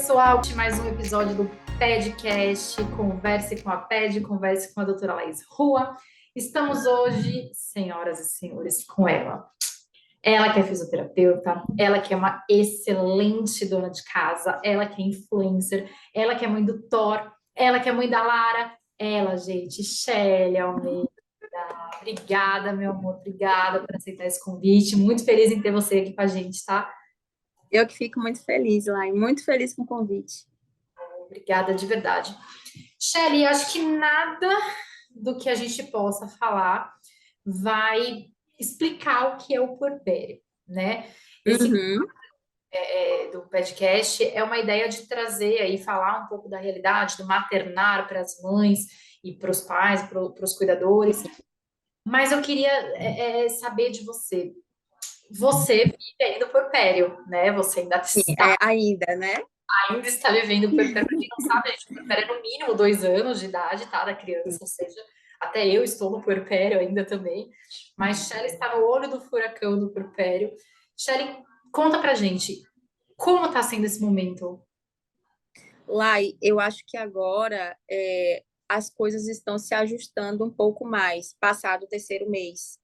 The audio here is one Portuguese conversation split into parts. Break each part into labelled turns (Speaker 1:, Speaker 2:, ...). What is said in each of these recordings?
Speaker 1: pessoal, mais um episódio do Pedcast, Converse com a Ped, Converse com a doutora Laís Rua. Estamos hoje, senhoras e senhores, com ela. Ela que é fisioterapeuta, ela que é uma excelente dona de casa, ela que é influencer, ela que é mãe do Thor, ela que é mãe da Lara, ela, gente, Shelly Almeida. Obrigada, meu amor, obrigada por aceitar esse convite. Muito feliz em ter você aqui com a gente, tá?
Speaker 2: Eu que fico muito feliz, Lai, muito feliz com o convite.
Speaker 1: Obrigada de verdade. Shelly, acho que nada do que a gente possa falar vai explicar o que é o puerpério, né? Esse
Speaker 2: Uhum.
Speaker 1: do podcast é uma ideia de trazer aí, falar um pouco da realidade do maternar para as mães e para os pais, para os cuidadores. Mas eu queria saber de você. Você vive ainda o puerpério, né? Você ainda
Speaker 2: Sim,
Speaker 1: está
Speaker 2: ainda, né?
Speaker 1: ainda está vivendo o puerpério. Para quem não sabe, gente, o puerpério é no mínimo 2 anos de idade, tá, da criança, ou seja, até eu estou no puerpério ainda também, mas Shelly está no olho do furacão do puerpério. Shelly, conta pra gente, como está sendo esse momento?
Speaker 2: Lai, eu acho que agora as coisas estão se ajustando um pouco mais, passado o terceiro mês,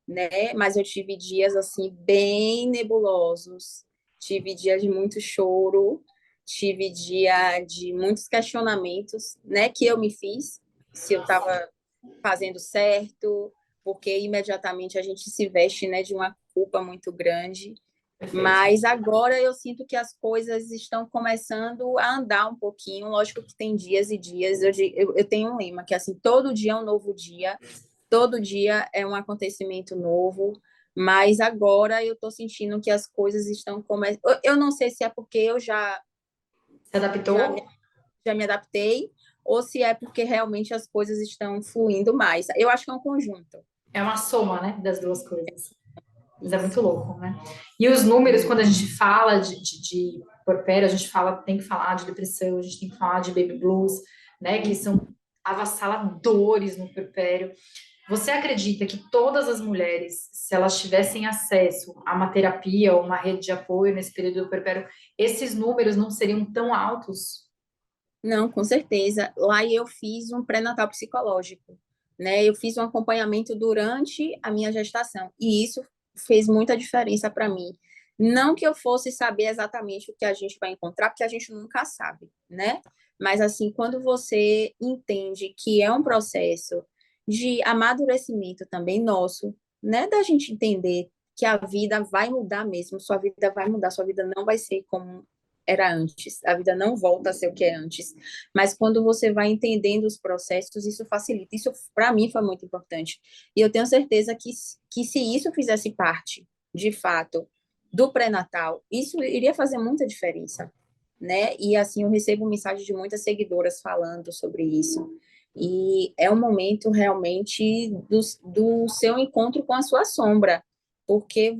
Speaker 2: né? Mas eu tive dias, assim, bem nebulosos, tive dias de muito choro, tive dia de muitos questionamentos, né? Que eu me fiz, se eu estava fazendo certo, porque imediatamente a gente se veste, né, de uma culpa muito grande.
Speaker 1: Perfeito.
Speaker 2: Mas agora eu sinto que as coisas estão começando a andar um pouquinho. Lógico que tem dias e dias. Eu tenho um lema que é assim, todo dia é um novo dia, todo dia é um acontecimento novo. Mas agora eu estou sentindo que as coisas estão começando. Eu não sei se é porque eu
Speaker 1: Se
Speaker 2: já, me,
Speaker 1: adaptou?
Speaker 2: já me adaptei ou se é porque realmente as coisas estão fluindo mais. Eu acho que é um conjunto.
Speaker 1: É uma soma, né, das duas coisas. Mas é muito
Speaker 2: Isso.
Speaker 1: louco, né? E os números, quando a gente fala de puerpério, a gente fala, tem que falar de depressão, a gente tem que falar de baby blues, né? Que são avassaladores no puerpério. Você acredita que todas as mulheres, se elas tivessem acesso a uma terapia ou uma rede de apoio nesse período do puerpério, esses números não seriam tão altos?
Speaker 2: Não, com certeza. Lá eu fiz um pré-natal psicológico, né? Eu fiz um acompanhamento durante a minha gestação e isso fez muita diferença para mim. Não que eu fosse saber exatamente o que a gente vai encontrar, porque a gente nunca sabe, né? Mas assim, quando você entende que é um processo de amadurecimento também nosso, né? Da gente entender que a vida vai mudar mesmo, sua vida vai mudar, sua vida não vai ser como era antes. A vida não volta a ser o que é antes. Mas quando você vai entendendo os processos, isso facilita. Isso, para mim, foi muito importante. E eu tenho certeza que se isso fizesse parte, de fato, do pré-natal, isso iria fazer muita diferença, né? E, assim, eu recebo mensagem de muitas seguidoras falando sobre isso. E é um momento, realmente, do seu encontro com a sua sombra, porque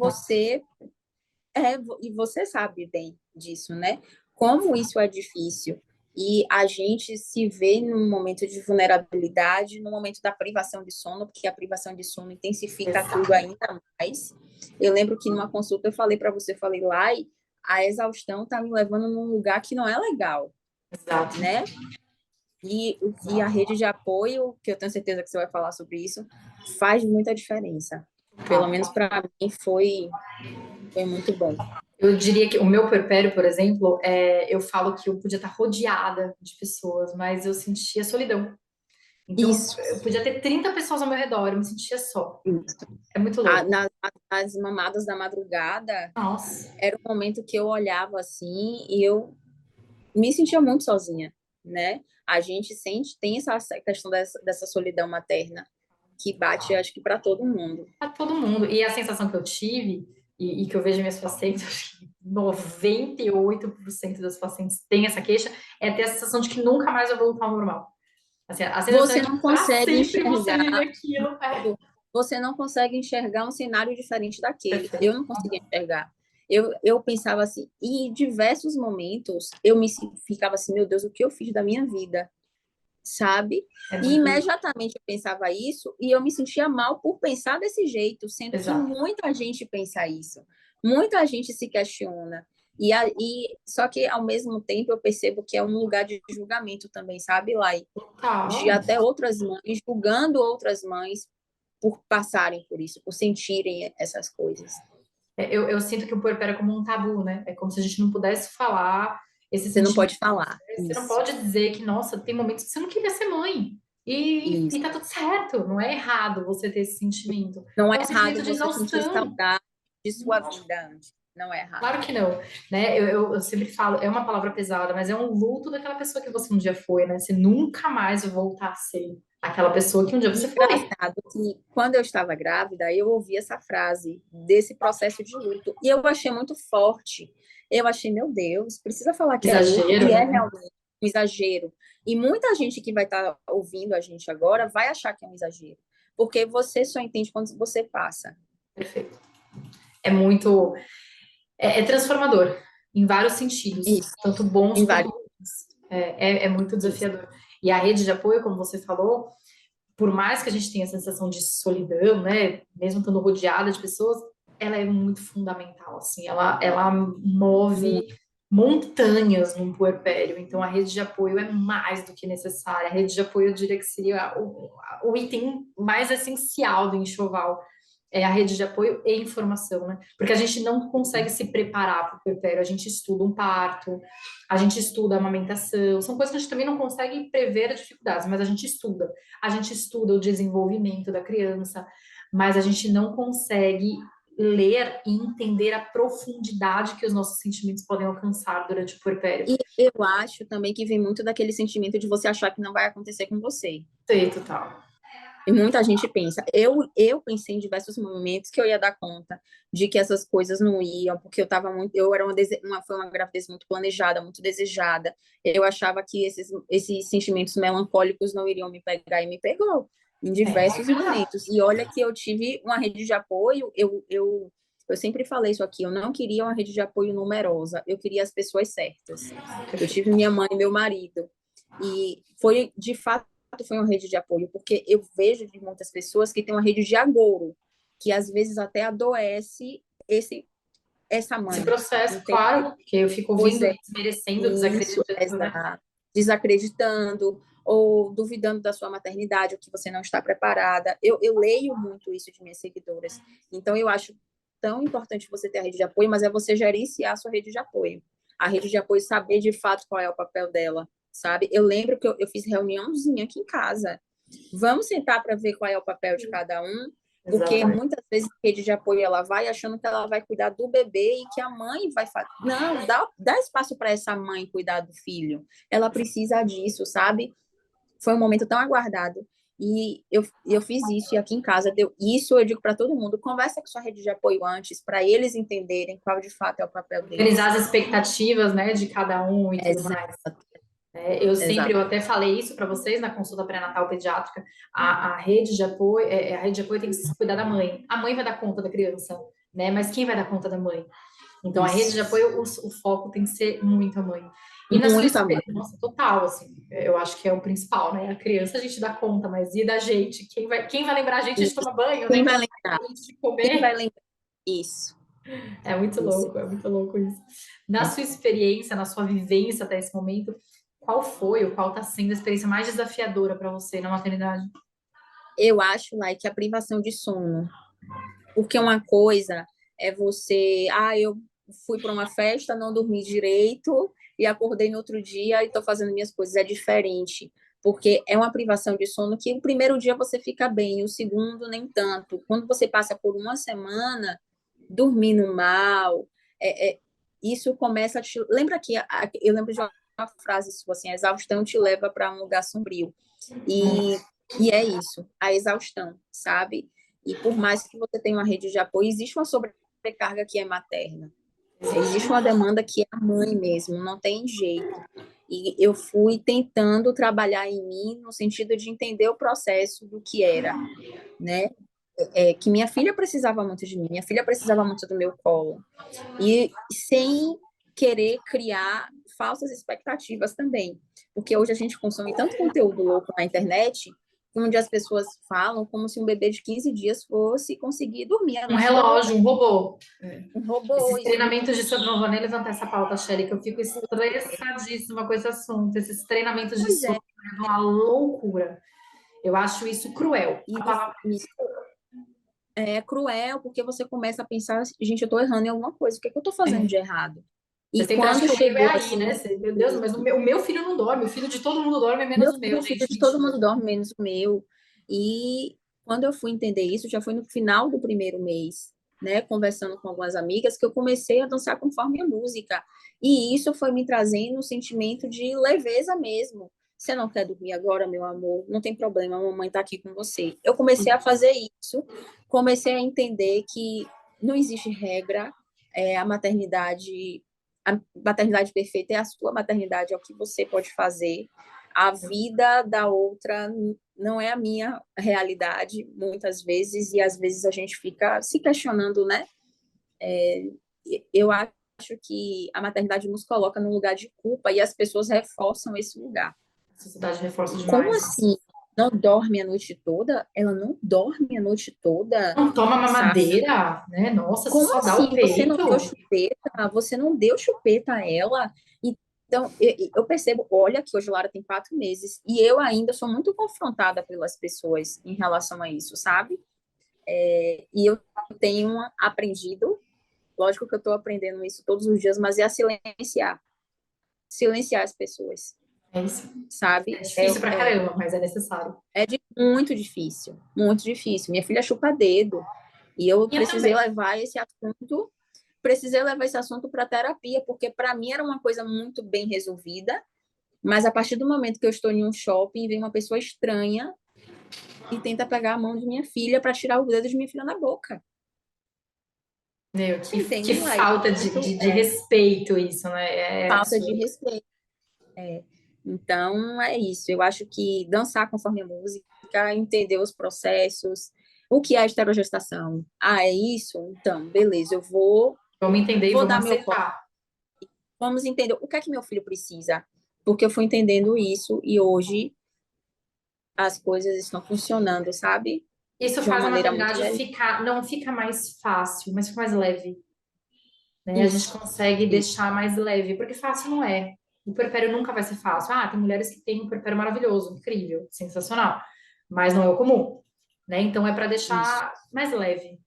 Speaker 2: e você sabe bem disso, né? Como isso é difícil. E a gente se vê num momento de vulnerabilidade, no momento da privação de sono, porque a privação de sono intensifica tudo
Speaker 1: Exato.
Speaker 2: ainda mais. Eu lembro que numa consulta eu falei para você, eu falei, Lai, a exaustão está me levando num lugar que não é legal,
Speaker 1: Exato.
Speaker 2: né? E a rede de apoio, que eu tenho certeza que você vai falar sobre isso, faz muita diferença. Pelo menos
Speaker 1: Tá.
Speaker 2: para mim foi muito bom.
Speaker 1: Eu diria que o meu puerpério, por exemplo, eu falo que eu podia estar rodeada de pessoas, mas eu sentia solidão. Então,
Speaker 2: Isso.
Speaker 1: eu podia ter 30 pessoas ao meu redor, eu me sentia só. É muito
Speaker 2: a-
Speaker 1: louco.
Speaker 2: na- nas mamadas da madrugada,
Speaker 1: Nossa,
Speaker 2: era um momento que eu olhava assim e eu me sentia muito sozinha, né? A gente sente, tem essa questão dessa solidão materna que bate, acho que para todo mundo.
Speaker 1: pra todo mundo. E a sensação que eu tive, e que eu vejo em minhas pacientes, acho que 98% das pacientes têm essa queixa, é ter a sensação de que nunca mais vai voltar ao normal. Assim, a sensação é
Speaker 2: Você
Speaker 1: que
Speaker 2: não
Speaker 1: para
Speaker 2: consegue
Speaker 1: sempre você
Speaker 2: enxergar,
Speaker 1: vive aquilo.
Speaker 2: você não consegue enxergar um cenário diferente daquele. Eu
Speaker 1: Perfeito.
Speaker 2: não conseguia enxergar. Eu pensava assim, e em diversos momentos eu ficava assim, meu Deus, o que eu fiz da minha vida? Sabe?
Speaker 1: É
Speaker 2: E
Speaker 1: muito
Speaker 2: imediatamente eu pensava isso e eu me sentia mal por pensar desse jeito, sendo que
Speaker 1: exato.
Speaker 2: muita gente pensa isso, muita gente se questiona. Só que, ao mesmo tempo, eu percebo que é um lugar de julgamento também, sabe, Lai? De
Speaker 1: Total.
Speaker 2: até outras mães, julgando outras mães por passarem por isso, por sentirem essas coisas.
Speaker 1: Eu sinto que o puerpério é como um tabu, né? É como se a gente não pudesse falar esse
Speaker 2: Você não
Speaker 1: sentimento.
Speaker 2: pode falar
Speaker 1: Você não
Speaker 2: isso.
Speaker 1: pode dizer que, nossa, tem momentos que você não queria ser mãe. E
Speaker 2: Isso.
Speaker 1: tá tudo certo, não é errado você ter esse sentimento.
Speaker 2: Não
Speaker 1: É
Speaker 2: é
Speaker 1: um
Speaker 2: errado
Speaker 1: sentimento de
Speaker 2: você sentir
Speaker 1: exaustão.
Speaker 2: saudade de sua vida antes. Não é errado.
Speaker 1: Claro que não, né? Eu sempre falo, é uma palavra pesada, mas é um luto daquela pessoa que você um dia foi, né? Você nunca mais vai voltar a ser aquela pessoa que um dia
Speaker 2: E
Speaker 1: você foi.
Speaker 2: engraçado que quando eu estava grávida, eu ouvi essa frase desse processo de luto e eu achei muito forte. Eu achei, meu Deus, precisa falar que é luto
Speaker 1: Exagero,
Speaker 2: e é
Speaker 1: né?
Speaker 2: realmente um exagero. E muita gente que vai estar ouvindo a gente agora vai achar que é um exagero, porque você só entende quando você passa.
Speaker 1: Perfeito. É muito, é transformador em vários sentidos,
Speaker 2: Isso,
Speaker 1: tanto bons
Speaker 2: em
Speaker 1: quanto
Speaker 2: vários
Speaker 1: ruins. É muito
Speaker 2: isso.
Speaker 1: desafiador. E a rede de apoio, como você falou, por mais que a gente tenha a sensação de solidão, né, mesmo estando rodeada de pessoas, ela é muito fundamental, assim, ela move
Speaker 2: Muito.
Speaker 1: montanhas num puerpério, então a rede de apoio é mais do que necessária. A rede de apoio, eu diria que seria o item mais essencial do enxoval, é a rede de apoio e informação, né? Porque a gente não consegue se preparar para o puerpério, a gente estuda um parto, a gente estuda a amamentação, são coisas que a gente também não consegue prever as dificuldades, mas a gente estuda. A gente estuda o desenvolvimento da criança, mas a gente não consegue ler e entender a profundidade que os nossos sentimentos podem alcançar durante o puerpério.
Speaker 2: E eu acho também que vem muito daquele sentimento de você achar que não vai acontecer com você.
Speaker 1: Sei, total.
Speaker 2: E muita gente pensa. Eu pensei em diversos momentos que eu ia dar conta de que essas coisas não iam, porque eu estava muito, eu era foi uma gravidez muito planejada, muito desejada. Eu achava que esses sentimentos melancólicos não iriam me pegar e me pegou em diversos momentos. E olha que eu tive uma rede de apoio, eu sempre falei isso aqui, eu não queria uma rede de apoio numerosa, eu queria as pessoas certas. Eu tive minha mãe e meu marido. E foi, de fato, foi uma rede de apoio, porque eu vejo de muitas pessoas que tem uma rede de agouro, que às vezes até adoece essa
Speaker 1: Esse
Speaker 2: mãe,
Speaker 1: processo,
Speaker 2: entende?
Speaker 1: claro, que eu fico
Speaker 2: Pois
Speaker 1: ouvindo,
Speaker 2: é,
Speaker 1: desmerecendo,
Speaker 2: isso,
Speaker 1: desacreditando, né?
Speaker 2: exato. Desacreditando ou duvidando da sua maternidade, ou que você não está preparada. Eu leio muito isso de minhas seguidoras. Então, eu acho tão importante você ter a rede de apoio, mas é você gerenciar a sua rede de apoio. A rede de apoio, saber de fato qual é o papel dela, sabe? Eu lembro que eu fiz reuniãozinha aqui em casa. Vamos sentar para ver qual é o papel de cada um, porque
Speaker 1: Exatamente.
Speaker 2: muitas vezes a rede de apoio ela vai achando que ela vai cuidar do bebê e que a mãe vai fazer. Não, dá espaço para essa mãe cuidar do filho. Ela precisa disso, sabe? Foi um momento tão aguardado. E eu fiz isso, e aqui em casa, isso eu digo para todo mundo: conversa com sua rede de apoio antes, para eles entenderem qual de fato é o papel
Speaker 1: Organizar
Speaker 2: deles.
Speaker 1: as expectativas, né, de cada um e tudo
Speaker 2: Exato,
Speaker 1: mais. Eu
Speaker 2: exato.
Speaker 1: até falei isso para vocês na consulta pré-natal pediátrica. A rede de apoio, a rede de apoio tem que cuidar da mãe. A mãe vai dar conta da criança, né? Mas quem vai dar conta da mãe? Então, a rede
Speaker 2: Isso.
Speaker 1: de apoio, o foco tem que ser muito a mãe. E na sua
Speaker 2: Muita mãe.
Speaker 1: experiência, nossa, total, assim, eu acho que é o principal, né? A criança a gente dá conta, mas e da gente? Quem vai lembrar a gente de tomar banho, né?
Speaker 2: Quem
Speaker 1: Quem
Speaker 2: vai
Speaker 1: vai
Speaker 2: lembrar?
Speaker 1: lembrar a gente de
Speaker 2: Quem vai
Speaker 1: comer?
Speaker 2: lembrar? Isso. Isso.
Speaker 1: É muito louco isso. Na sua experiência, na sua vivência até esse momento, qual foi ou qual está sendo a experiência mais desafiadora para você na maternidade?
Speaker 2: Eu acho, like, a privação de sono. Porque uma coisa é você, eu fui para uma festa, não dormi direito e acordei no outro dia e estou fazendo minhas coisas. É diferente, porque é uma privação de sono que o primeiro dia você fica bem, o segundo nem tanto. Quando você passa por uma semana dormindo mal, é, é, isso começa a te... Lembra que eu lembro de uma frase sua assim: a exaustão te leva para um lugar sombrio. E,
Speaker 1: Nossa,
Speaker 2: e é isso, a exaustão, sabe? E por mais que você tenha uma rede de apoio, existe uma sobrecarga que é materna. Existe uma demanda que é a mãe mesmo, não tem jeito. E eu fui tentando trabalhar em mim no sentido de entender o processo do que era, né? Que minha filha precisava muito de mim, minha filha precisava muito do meu colo. E sem querer criar falsas expectativas também. Porque hoje a gente consome tanto conteúdo louco na internet onde as pessoas falam como se um bebê de 15 dias fosse conseguir dormir a
Speaker 1: Um
Speaker 2: noite toda.
Speaker 1: relógio, um robô.
Speaker 2: Um robô,
Speaker 1: Esses
Speaker 2: isso.
Speaker 1: treinamentos de sono, não vou nem levantar essa pauta, Shelly, que eu fico estressadíssima com esse assunto. Esses treinamentos de
Speaker 2: Pois
Speaker 1: sono
Speaker 2: é,
Speaker 1: levam à loucura. Eu acho isso cruel.
Speaker 2: e
Speaker 1: A palavra
Speaker 2: isso é cruel, porque você começa a pensar, gente, eu tô errando em alguma coisa, o que é que eu tô fazendo
Speaker 1: é.
Speaker 2: de errado?
Speaker 1: Você
Speaker 2: E
Speaker 1: sempre acha
Speaker 2: quando
Speaker 1: que o erro é
Speaker 2: chegou
Speaker 1: aí,
Speaker 2: assim,
Speaker 1: né? Meu Deus, mas o meu filho não dorme, o filho de todo mundo dorme, menos
Speaker 2: meu
Speaker 1: o
Speaker 2: filho,
Speaker 1: meu,
Speaker 2: o filho
Speaker 1: gente,
Speaker 2: de todo
Speaker 1: mentira.
Speaker 2: mundo dorme, menos o meu. E quando eu fui entender isso, já foi no final do primeiro mês, né, conversando com algumas amigas, que eu comecei a dançar conforme a música. E isso foi me trazendo um sentimento de leveza mesmo. Você não quer dormir agora, meu amor? Não tem problema, a mamãe está aqui com você. Eu comecei a fazer isso, comecei a entender que não existe regra, a maternidade perfeita é a sua maternidade, é o que você pode fazer. A vida da outra não é a minha realidade, muitas vezes, e às vezes a gente fica se questionando, né? Eu acho que a maternidade nos coloca num lugar de culpa e as pessoas reforçam esse lugar.
Speaker 1: A sociedade reforça
Speaker 2: Como
Speaker 1: demais isso.
Speaker 2: assim? Não dorme a noite toda? Ela não dorme a noite toda,
Speaker 1: Não toma
Speaker 2: sabe?
Speaker 1: mamadeira, né? Nossa, você
Speaker 2: Como
Speaker 1: só dá o
Speaker 2: assim? Você não deu
Speaker 1: peito.
Speaker 2: chupeta? Você não deu chupeta a ela? Então, eu percebo, olha, que hoje Lara tem 4 meses e eu ainda sou muito confrontada pelas pessoas em relação a isso, sabe? E eu tenho aprendido, lógico que eu estou aprendendo isso todos os dias, mas é a silenciar as pessoas,
Speaker 1: É isso.
Speaker 2: sabe?
Speaker 1: É difícil pra caramba, mas é necessário.
Speaker 2: Muito difícil, muito difícil. Minha filha chupa dedo e eu
Speaker 1: E eu também.
Speaker 2: precisei levar esse assunto para terapia, porque para mim era uma coisa muito bem resolvida, mas a partir do momento que eu estou em um shopping, vem uma pessoa estranha e tenta pegar a mão de minha filha para tirar o dedo de minha filha na boca.
Speaker 1: Meu,
Speaker 2: Você
Speaker 1: que
Speaker 2: entende, Lai?
Speaker 1: falta
Speaker 2: Isso
Speaker 1: de respeito isso, né? É
Speaker 2: falta de
Speaker 1: absurdo.
Speaker 2: respeito. Então, é isso. Eu acho que dançar conforme a música, entender os processos, o que é a esterogestação. Ah, é isso? Então, beleza,
Speaker 1: Vamos entender e
Speaker 2: vou
Speaker 1: vamos
Speaker 2: dar meu corpo.
Speaker 1: aceitar.
Speaker 2: Vamos entender o que é que meu filho precisa. Porque eu fui entendendo isso e hoje as coisas estão funcionando, sabe?
Speaker 1: Isso
Speaker 2: De uma
Speaker 1: faz a
Speaker 2: maneira muito
Speaker 1: maternidade
Speaker 2: melhor.
Speaker 1: ficar, não fica mais fácil, mas fica mais leve, né? A gente
Speaker 2: Isso,
Speaker 1: consegue
Speaker 2: isso.
Speaker 1: deixar mais leve, porque fácil não é. O puerpério nunca vai ser fácil. Ah, tem mulheres que têm um puerpério maravilhoso, incrível, sensacional, mas não é o comum, né? Então é para
Speaker 2: Isso.
Speaker 1: deixar mais leve,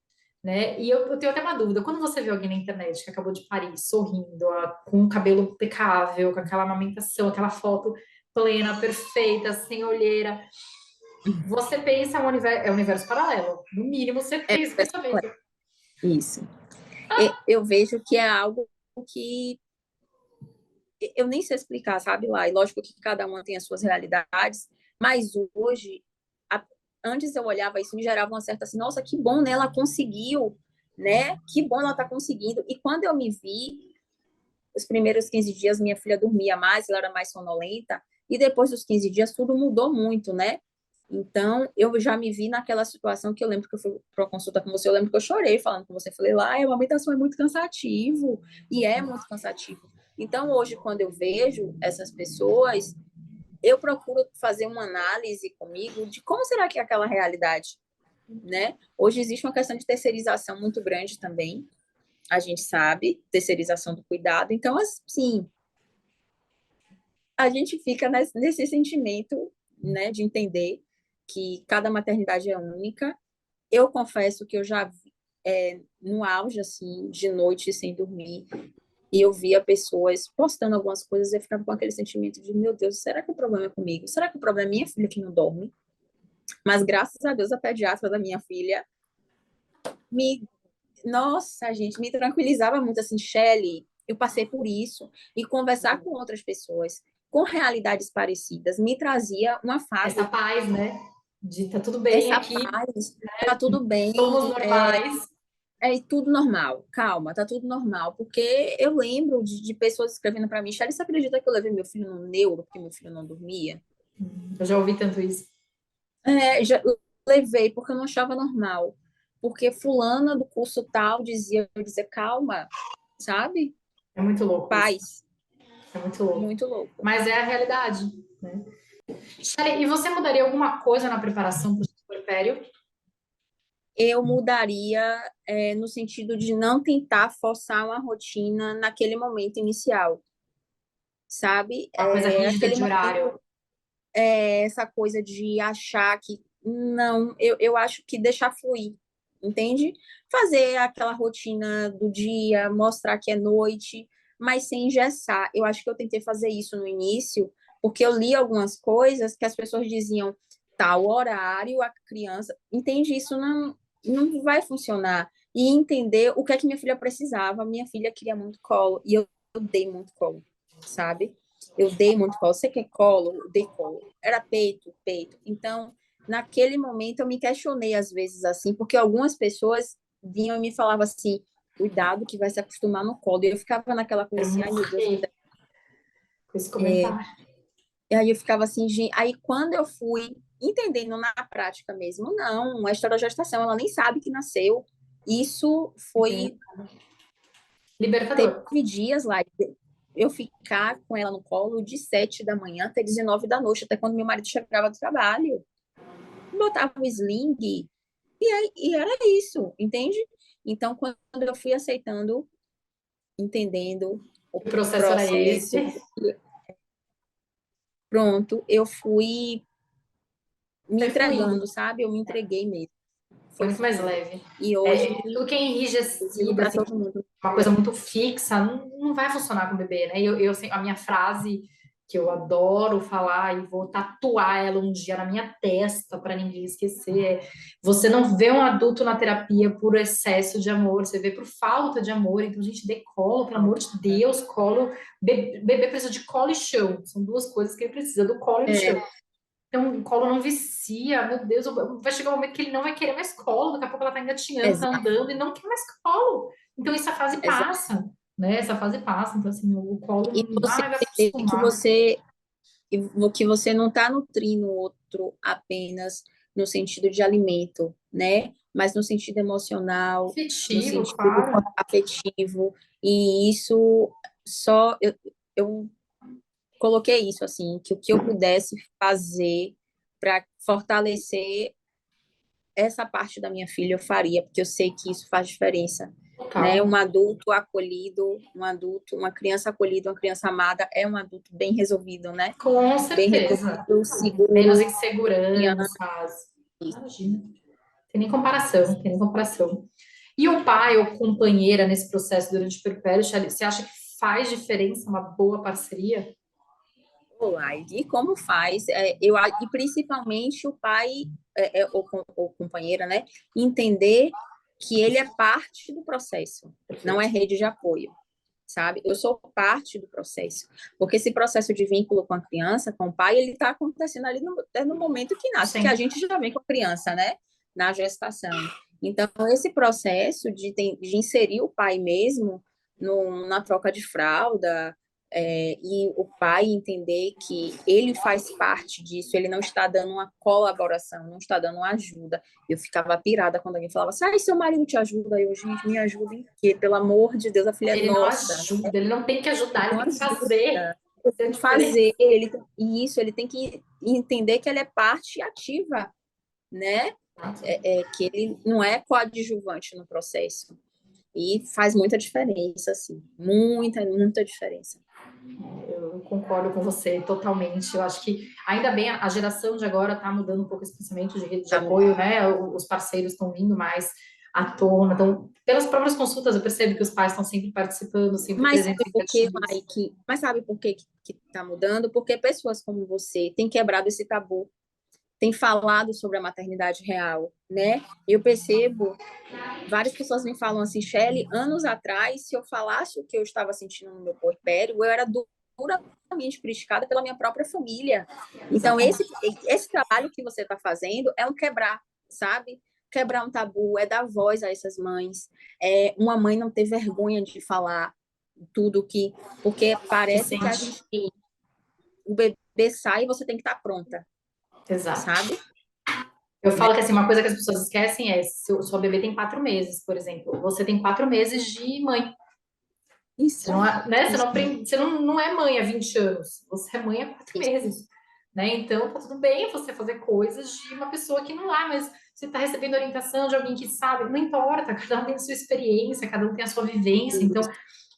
Speaker 1: né? E eu tenho até uma dúvida. Quando você vê alguém na internet que acabou de parir, sorrindo, com o cabelo impecável, com aquela amamentação, aquela foto plena, perfeita, sem olheira, você pensa é um universo paralelo. No mínimo, você
Speaker 2: É,
Speaker 1: tem esse pensamento.
Speaker 2: isso. Eu vejo que é algo que eu nem sei explicar, sabe, lá. E lógico que cada uma tem as suas realidades, mas hoje, a, antes eu olhava isso, me gerava uma certa assim, nossa, que bom, né? Ela conseguiu, né? Que bom ela tá conseguindo. E quando eu me vi, os primeiros 15 dias minha filha dormia mais, ela era mais sonolenta, e depois dos 15 dias tudo mudou muito, né? Então, eu já me vi naquela situação que eu lembro que eu fui para uma consulta com você, eu lembro que eu chorei falando com você, falei lá, a amamentação é muito cansativo, e é muito cansativo. Então, hoje, quando eu vejo essas pessoas, eu procuro fazer uma análise comigo de como será que é aquela realidade, né? Hoje existe uma questão de terceirização muito grande também, a gente sabe, terceirização do cuidado. Então, assim, a gente fica nesse sentimento, né, de entender que cada maternidade é única. Eu confesso que eu já vi, no auge, assim, de noite sem dormir, e eu via pessoas postando algumas coisas e eu ficava com aquele sentimento de, meu Deus, será que o problema é comigo? Será que o problema é minha filha que não dorme? Mas graças a Deus a pediatra da minha filha me, nossa, gente, me tranquilizava muito assim, Shelley, eu passei por isso e conversar com outras pessoas com realidades parecidas me trazia uma
Speaker 1: Essa
Speaker 2: fase,
Speaker 1: paz, né? De tá tudo bem
Speaker 2: essa
Speaker 1: aqui,
Speaker 2: paz, tá tudo bem,
Speaker 1: somos normais.
Speaker 2: tudo normal, calma, tá tudo normal, porque eu lembro de pessoas escrevendo para mim, Shelley, você acredita que eu levei meu filho no neuro porque meu filho não dormia?
Speaker 1: Eu já ouvi tanto isso.
Speaker 2: Já levei porque eu não achava normal, porque fulana do curso tal dizia, eu dizia, calma, sabe?
Speaker 1: É muito louco isso.
Speaker 2: Paz,
Speaker 1: É muito louco.
Speaker 2: muito louco.
Speaker 1: Mas é a realidade, né? Shelly, e você mudaria alguma coisa na preparação para o puerpério?
Speaker 2: Eu mudaria, no sentido de não tentar forçar uma rotina naquele momento inicial, sabe?
Speaker 1: Uma coisa rígida
Speaker 2: Aquele
Speaker 1: de horário.
Speaker 2: momento, essa coisa de achar que não, eu acho que deixar fluir, entende? Fazer aquela rotina do dia, mostrar que é noite, mas sem engessar. Eu acho que eu tentei fazer isso no início, porque eu li algumas coisas que as pessoas diziam tal horário, a criança, entende? Isso não vai funcionar. E entender o que é que minha filha precisava. Minha filha queria muito colo, e eu dei muito colo, sabe? Eu dei muito colo. Você quer colo? Eu dei colo. Era peito, peito. Então, naquele momento, eu me questionei às vezes assim, porque algumas pessoas vinham e me falavam assim, cuidado que vai se acostumar no colo. E eu ficava naquela coisa
Speaker 1: Quero
Speaker 2: assim, ai meu Deus do
Speaker 1: morrer
Speaker 2: céu.
Speaker 1: com esse comentário.
Speaker 2: E aí eu ficava assim, gente... Aí quando eu fui entendendo na prática mesmo, não, a história da gestação, ela nem sabe que nasceu. Isso
Speaker 1: Entendeu?
Speaker 2: foi... Teve
Speaker 1: Libertador.
Speaker 2: dias lá, eu ficar com ela no colo de 7 da manhã até 19 da noite, até quando meu marido chegava do trabalho. Botava o sling e era isso, entende? Então, quando eu fui aceitando, entendendo o
Speaker 1: O processo era esse.
Speaker 2: processo, pronto, eu fui me
Speaker 1: Foi fluindo.
Speaker 2: entregando, sabe? Eu me entreguei mesmo.
Speaker 1: Foi
Speaker 2: Foi
Speaker 1: muito mais
Speaker 2: fluindo.
Speaker 1: leve.
Speaker 2: E hoje,
Speaker 1: É, tudo que é
Speaker 2: eu digo
Speaker 1: enrijecido,
Speaker 2: para
Speaker 1: assim,
Speaker 2: todo mundo,
Speaker 1: uma coisa muito fixa, não vai funcionar com o bebê, né? A minha frase que eu adoro falar e vou tatuar ela um dia na minha testa para ninguém esquecer é: você não vê um adulto na terapia por excesso de amor, você vê por falta de amor. Então, gente, dê colo, pelo amor de Deus, colo. Bebê precisa de colo e chão. São duas coisas que ele precisa, do colo e do
Speaker 2: é,
Speaker 1: chão. Então, o colo não vicia, meu Deus, vai chegar um momento que ele não vai querer mais colo, daqui a pouco ela tá engatinhando, tá
Speaker 2: exato,
Speaker 1: andando e não quer mais colo. Então, essa fase
Speaker 2: exato.
Speaker 1: passa, né? Essa fase passa, então, assim, o colo
Speaker 2: E você
Speaker 1: vai
Speaker 2: entender que
Speaker 1: acostumar.
Speaker 2: você não está nutrindo o outro apenas no sentido de alimento, né? Mas no sentido emocional, no
Speaker 1: Afetivo,
Speaker 2: sentido
Speaker 1: claro.
Speaker 2: afetivo. E isso só eu coloquei isso assim, que o que eu pudesse fazer para fortalecer essa parte da minha filha eu faria, porque eu sei que isso faz diferença, né?
Speaker 1: Total.
Speaker 2: Um adulto acolhido, uma criança acolhida, uma criança amada é um adulto bem resolvido, né?
Speaker 1: Com
Speaker 2: Bem
Speaker 1: certeza.
Speaker 2: resolvido,
Speaker 1: Menos
Speaker 2: seguro, confiante.
Speaker 1: inseguranças. Imagina. Tem nem comparação, tem nem comparação. E o pai ou companheira nesse processo durante o puerpério, Shelley, você acha que faz diferença uma boa parceria?
Speaker 2: E como faz? E principalmente o pai ou companheira, né? Entender que ele é parte do processo, não é
Speaker 1: Perfeito.
Speaker 2: rede de apoio, sabe? Eu sou parte do processo, porque esse processo de vínculo com a criança, com o pai, ele está acontecendo ali no momento que nasce, porque a
Speaker 1: Sim.
Speaker 2: gente já vem com a criança, né? Na gestação. Então, esse processo de inserir o pai mesmo na troca de fralda, e o pai entender que ele faz parte disso, ele não está dando uma colaboração, não está dando uma ajuda. Eu ficava pirada quando alguém falava assim, ai, seu marido te ajuda. Eu, gente, me ajuda em quê? Pelo amor de Deus, a filha é
Speaker 1: Ele não
Speaker 2: nossa.
Speaker 1: ajuda, ele não tem que ajudar, ele
Speaker 2: Não
Speaker 1: tem que fazer.
Speaker 2: ajuda. Ele
Speaker 1: Essa é a
Speaker 2: tem que
Speaker 1: diferença.
Speaker 2: fazer, ele tem que entender que ele é parte ativa, né? Que ele não é coadjuvante no processo. E faz muita diferença, assim. Muita, muita diferença.
Speaker 1: Eu concordo com você totalmente. Eu acho que ainda bem a geração de agora está mudando um pouco esse pensamento de rede de
Speaker 2: Tá.
Speaker 1: apoio, né? Os parceiros estão vindo mais à tona. Então, pelas próprias consultas, eu percebo que os pais estão sempre participando, sempre
Speaker 2: Mas
Speaker 1: presentes
Speaker 2: sabe
Speaker 1: e
Speaker 2: por que,
Speaker 1: ativos.
Speaker 2: Mike? Mas sabe por que está mudando? Porque pessoas como você têm quebrado esse tabu, têm falado sobre a maternidade real, né? Eu percebo, várias pessoas me falam assim, Shelley, anos atrás, se eu falasse o que eu estava sentindo no meu puerpério, eu era duramente criticada pela minha própria família. Então,
Speaker 1: Exatamente.
Speaker 2: esse trabalho que você está fazendo é um quebrar, sabe? Quebrar um tabu, é dar voz a essas mães. Uma mãe não ter vergonha de falar tudo que... Porque
Speaker 1: Que
Speaker 2: parece que a
Speaker 1: sente.
Speaker 2: gente... O bebê sai e você tem que estar pronta,
Speaker 1: Exato.
Speaker 2: sabe?
Speaker 1: Eu
Speaker 2: Né?
Speaker 1: falo que assim, uma coisa que as pessoas esquecem é, se o sua bebê tem 4 meses, por exemplo, você tem 4 meses de mãe. Você
Speaker 2: Isso,
Speaker 1: não é, né?
Speaker 2: isso,
Speaker 1: Você não é mãe há 20 anos. Você é mãe há quatro
Speaker 2: isso.
Speaker 1: meses. né? Então, tá tudo bem você fazer coisas de uma pessoa que não é, mas você está recebendo orientação de alguém que sabe, não importa, cada um tem a sua experiência, cada um tem a sua vivência, então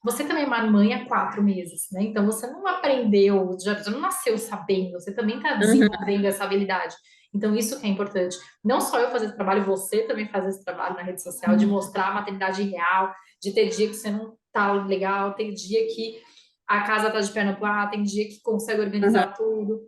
Speaker 1: você também é mãe há 4 meses, né? Então você não aprendeu, já não nasceu sabendo, você também está
Speaker 2: Uhum,
Speaker 1: desenvolvendo essa habilidade. Então, isso que é importante. Não só eu fazer esse trabalho, você também fazer esse trabalho na rede social, de mostrar a maternidade real, de ter dia que você não tá legal, tem dia que a casa tá de perna pro ar, tem dia que consegue
Speaker 2: uhum,
Speaker 1: organizar tudo.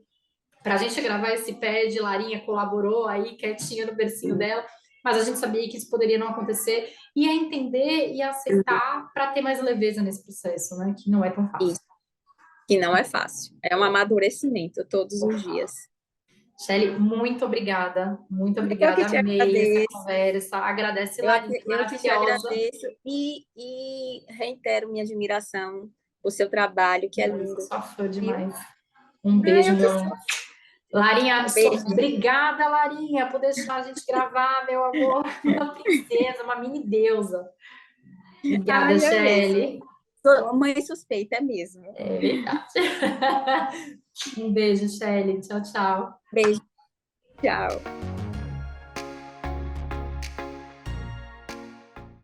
Speaker 1: Pra gente gravar esse pad, Larinha colaborou aí, quietinha no bercinho
Speaker 2: uhum,
Speaker 1: dela, mas a gente sabia que isso poderia não acontecer, e é entender e
Speaker 2: uhum.
Speaker 1: aceitar para ter mais leveza nesse processo, né? Que não é tão fácil.
Speaker 2: Isso, que não é fácil. É um amadurecimento todos os dias.
Speaker 1: Shelly, muito obrigada. Muito
Speaker 2: Eu que
Speaker 1: obrigada.
Speaker 2: te
Speaker 1: Amei essa
Speaker 2: agradeço.
Speaker 1: conversa. Agradece, Larinha,
Speaker 2: Eu que te
Speaker 1: maravilhosa.
Speaker 2: agradeço e reitero minha admiração por seu trabalho, que é
Speaker 1: Nossa,
Speaker 2: lindo,
Speaker 1: sou fã
Speaker 2: viu?
Speaker 1: demais. Um
Speaker 2: Ah,
Speaker 1: beijo,
Speaker 2: eu que
Speaker 1: meu amor.
Speaker 2: sou.
Speaker 1: Larinha,
Speaker 2: Beijo.
Speaker 1: obrigada, Larinha, por deixar a gente gravar, meu amor. Uma princesa, uma mini deusa. Obrigada,
Speaker 2: Ai, é mesmo.
Speaker 1: Shelly.
Speaker 2: Sou mãe suspeita, é mesmo.
Speaker 1: É verdade. Um beijo, Shelly. Tchau, tchau.
Speaker 2: Beijo, tchau.